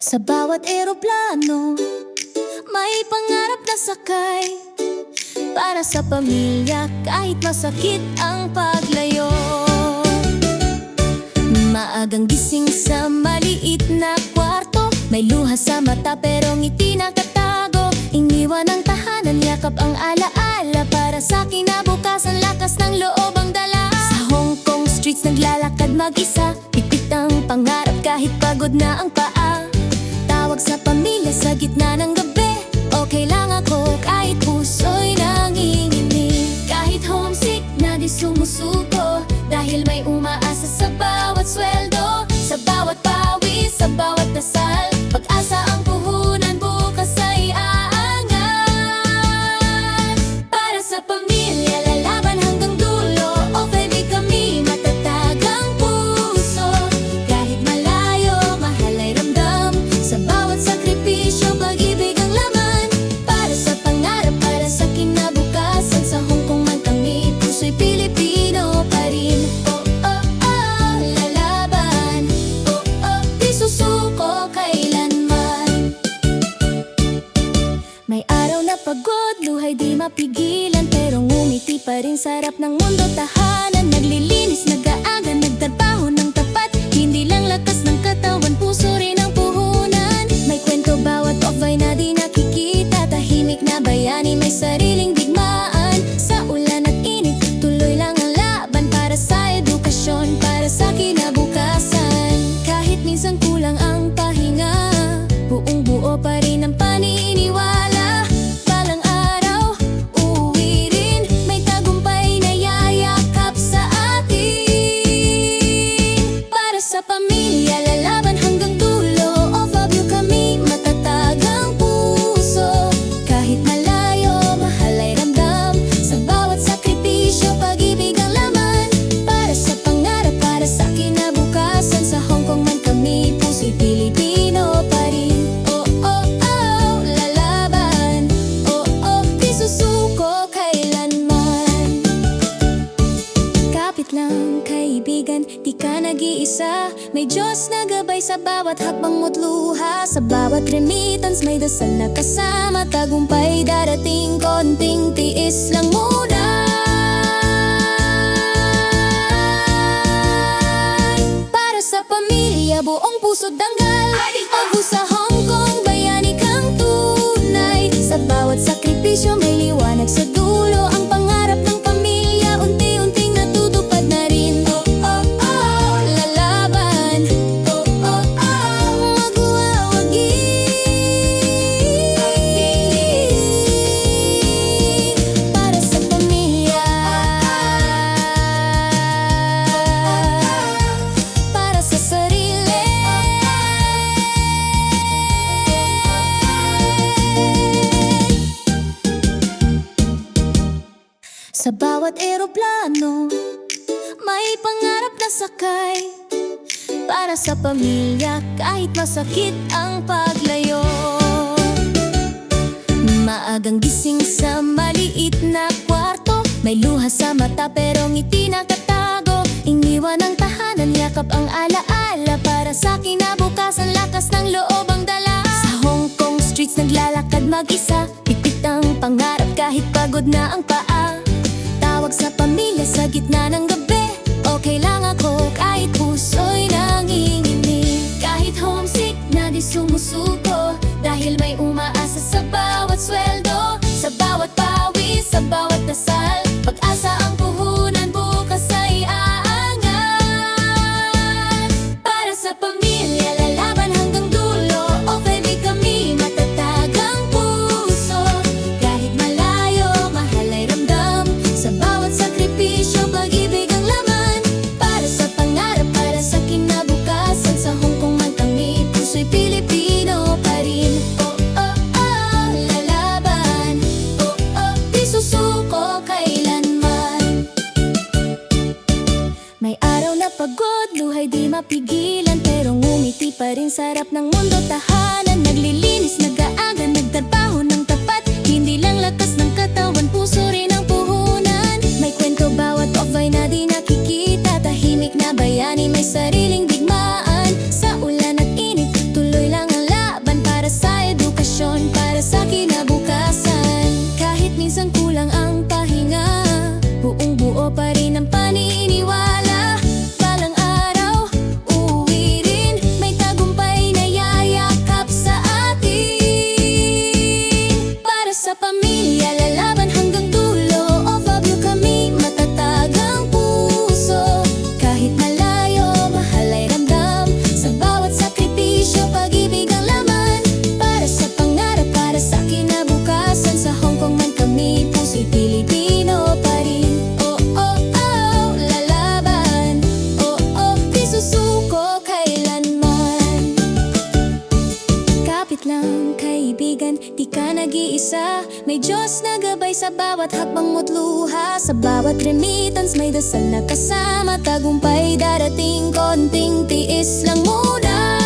Sa bawat eroplano, may pangarap na sakay. Para sa pamilya, kahit masakit ang paglayo. Maagang gising sa maliit na kwarto, may luha sa mata pero ngiti nakatago. Iniwan ang tahanan, yakap ang alaala. Para sa kinabukasan, lakas ng loob ang dala. Sa Hong Kong streets naglalakad mag-isa, pipit ang pangarap kahit pagod na ang paa. Tawag sa pamilya sa gitna ng gabi, okay lang ako kahit puso'y nanginginig. Kahit homesick na di sumusuko, dahil may umaasa sa bawat sweldo. Sa bawat pawis, sa bawat dasal, pag-asa ang puhunan, bukas ay aangat. Para sa pamilya, lalaban hanggang dulo. Okay, kami matatag ang puso. Kahit malayo, mahal ay ramdam. Sa bawat sakripisyo, pag-ibig ang laman. Para sa pangarap, para sa kinabukasan. Sa Hong Kong man kami, puso'y Pilipino pa rin. Oh, oh, oh, lalaban. Oh, oh, di susuko kailanman. May araw na pagod, luhay di mapigilan, pero ngumiti pa rin sa harap ng mundo. Tahanan, naglilinis, nag-aaga, nagtrabaho ng tapat. Hindi lang lakas ng katawan, puso rin ang puhunan. May kwento bawat off-eye na di nakikita. Tahimik na bayani, may sariling digmaan. Sa ulan at init, tuloy lang ang laban. Para sa edukasyon, para sa kinabukasan. Kahit minsan kulang ang pahinga, buong buo pa rin ang paniniwala. Balang araw, uuwi rin, may tagumpay na yayakap sa atin. Para sa pamilya, lalaban hanggang dulo. Of you kami, matatag ang puso. Kahit malayo, mahal ay ramdam. Sa bawat sakripisyo, pag-ibig ang laman. Para sa pangarap, para sa kinabukasan. Sa Hong Kong man kami, puso'y Pilipino pa rin. Oh, oh, oh, lalaban. Oh, oh, di susuko kailanman. Kapit lang kaibigan, di ka nag-iisa. May Diyos na gabay sa bawat hakbang mo't luha. Sa bawat remittance, may dasal na kasama. Tagumpay darating, konting tiis lang muna. Para sa pamilya, buong puso't danggal. Obu sa Hong Kong, bayani kang tunay. Sa bawat sakripisyo, may liwanag sa dulo. Ang pangarap ng pamilya, unti-unting natutupad na rin. Oh, oh, oh, lalaban. Oh, oh, oh, magwawagi. Para sa pamilya, para sa sarili. Sa bawat eroplano, may pangarap na sakay. Para sa pamilya, kahit masakit ang paglayo. Maagang gising sa maliit na kwarto, may luha sa mata pero ngiti nakatago. Iniwan ang tahanan, yakap ang alaala. Para sa kinabukasan, lakas ng loob ang dala. Sa Hong Kong streets naglalakad mag-isa, pipit ang pangarap kahit pagod na ang paa. Tawag sa pamilya sa gitna ng gabi, okay lang ako kahit puso'y nanginginig. Kahit homesick na di sumusuko, dahil may umaasa sa bawat sweldo. Sa bawat pawis, sa bawat dasal, pag-asa ang puhunan, bukas ay aangat. Para sa pamilya, lalaban hanggang dulo. Okay, kami matatag ang puso. Kahit malayo, mahal ay ramdam. Sa bawat sakripisyo, pag-ibig ang laman. Para sa pangarap, para sa kinabukasan. Sa Hong Kong man kami, puso'y Pilipino pa rin. Oh, oh, oh, lalaban. Oh, oh, di susuko kailanman. May araw na pagod, luhay di mapigilan, pero ngumiti pa rin sa harap ng mundo. Tahanan, naglilinis, nag-aaga, nagtrabaho ng tapat. Hindi lang lakas ng katawan, puso rin ang puhunan. May kwento bawat off-eye na di nakikita. Tahimik na bayani, may sariling digmaan. Sa ulan at init, tuloy lang ang laban. lang kaibigan, di ka nag-iisa. May Diyos na gabay sa bawat hakbang mo't luha. Sa bawat remittance may dasal na kasama. Tagumpay darating, konting tiis lang muna.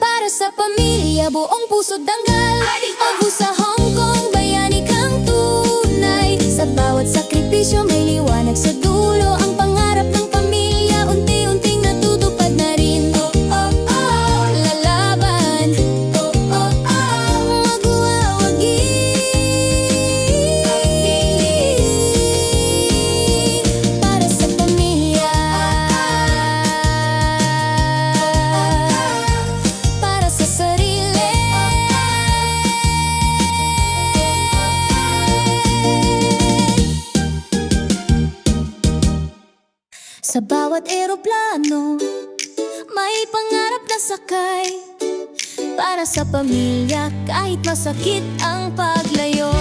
Para sa pamilya, buong puso't danggal. O sa Hong Kong, bayani kang tunay. Sa bawat sakripisyo may liwanag sa dulo. Ang pangarap ng pamilya, unti-unting natutupad na rin. Oh, oh, oh, lalaban. Oh, oh, oh, magwawagi. Para sa pamilya, para sa sarili. Sa bawat eroplano, may pangarap na sakay. Para sa pamilya, kahit masakit ang paglayo.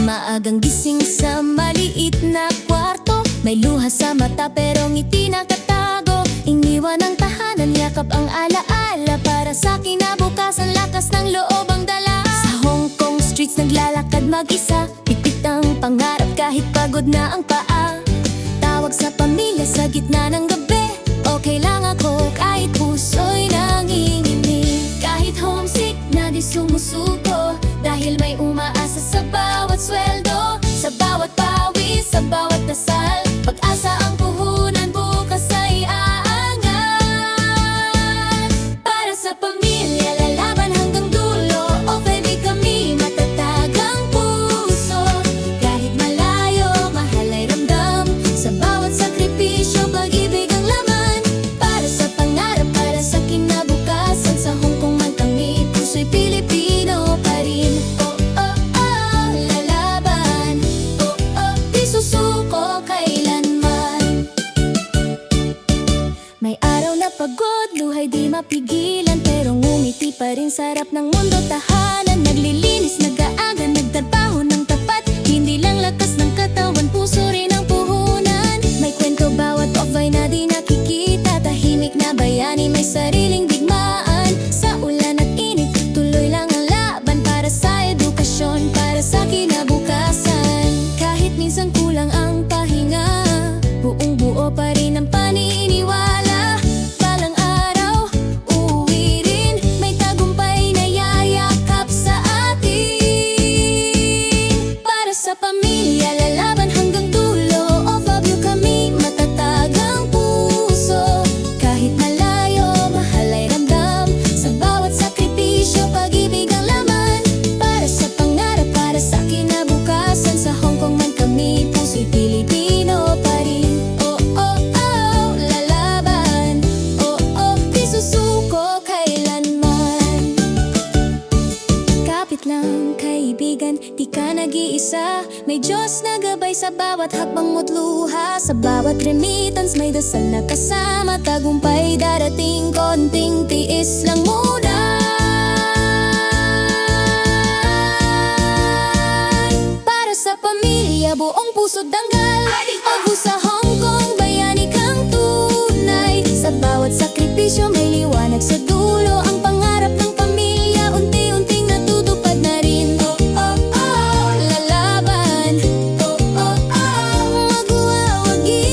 Maagang gising sa maliit na kwarto. May luha sa mata pero ngiti nakatago. Iniwan ang tahanan, yakap ang alaala. Para sa kinabukasan, lakas ng loob ang dala. Sa Hong Kong streets naglalakad mag-isa. Pipit ang pangarap kahit pagod na ang paa. Tawag sa pamilya sa gitna ng gabi. Okay lang ako kahit puso'y nanginginig. Kahit homesick na di sumusuko. Dahil may umaasa sa bawat sweldo. Sa bawat pawis, sa bawat dasal. Pag-asa ang puhunan, bukas ay aangat. Para sa pamilya, lalaban hanggang dulo. O baby, kami matatag ang puso. Kahit malayo, mahal ay ramdam. Sa bawat sakripisyo, pag-ibig ang laman. Para sa pangarap, para sa kinabukasan. Sa Hong Kong man kami, puso'y Pilipino pa rin. Oh, oh, oh, lalaban. Oh, oh, di susuko kailanman. May araw na pagod, luhay di mapigilan. Pero ngumiti pa rin sa harap ng mundo, tahanan. Naglilinis, nag-aaga, nagtrabaho ng tapat. Hindi lang lakas ng katawan, puso rin ang puhunan. May kwento bawat off-by na di nakikita. Tahimik na bayani, may sariling digmaan. Sa ulan at init, tuloy lang ang laban. Para sa edukasyon, para sa kinabukasan. Kahit minsan kulang ang pahinga, buong buo pa rin ang paniniwala. Balang araw, uuwi rin. May tagumpay na yayakap sa atin. Para sa pamilya, lalaban hanggang dulo. Of you kami, matatag ang puso. Kahit malayo, mahal ay ramdam. Sa bawat sakripisyo, pag-ibig ang laman. Para sa pangarap, para sa kinabukasan. Sa Hong Kong man kami, puso'y Pilipino pa rin. Oh, oh, oh, lalaban. Oh, oh, di susuko kailanman. Kapit lang kaibigan, di ka nag-iisa. May Diyos na gabay sa bawat hakbang mo't luha. Sa bawat remittance may dasal na kasama. Tagumpay darating, konting tiis lang muna. Para sa pamilya, buong puso't danggal. O sa Hong Kong, bayani kang tunay. Sa bawat sakripisyo may liwanag sa dulo. Ang pangarap ng pamilya, unti-unting natutupad na rin. Oh, oh, oh, lalaban. Oh, oh, oh, magwawagi.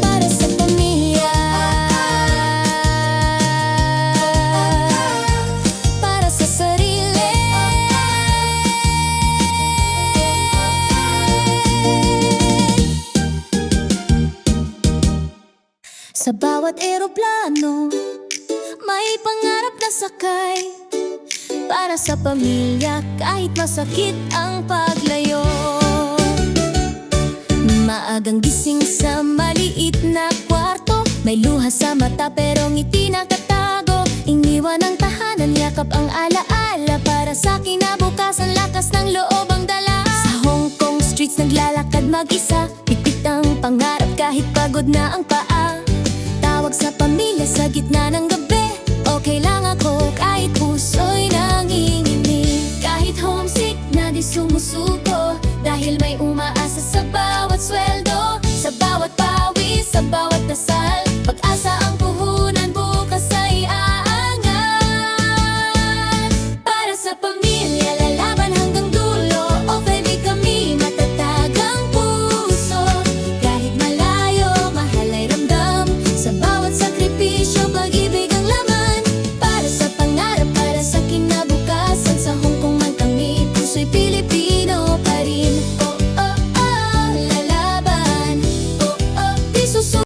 Para sa pamilya, para sa sarili. Sa bawat eroplano, may pangarap na sakay. Para sa pamilya, kahit masakit ang paglayo. Maagang gising sa maliit na kwarto. May luha sa mata pero ngiti nakatago. Iniwan ang tahanan, yakap ang alaala. Para sa kinabukasan, lakas ng loob ang dala. Sa Hong Kong streets naglalakad mag-isa. Pipit ang pangarap kahit pagod na ang paa. Tawag sa pamilya sa gitna ng gabi. Okay lang ako kahit puso'y nanginginig. Kahit homesick na di sumusuko. Dahil may umaasa bawat sweldo, sa bawat pawis, sa bawat dasal.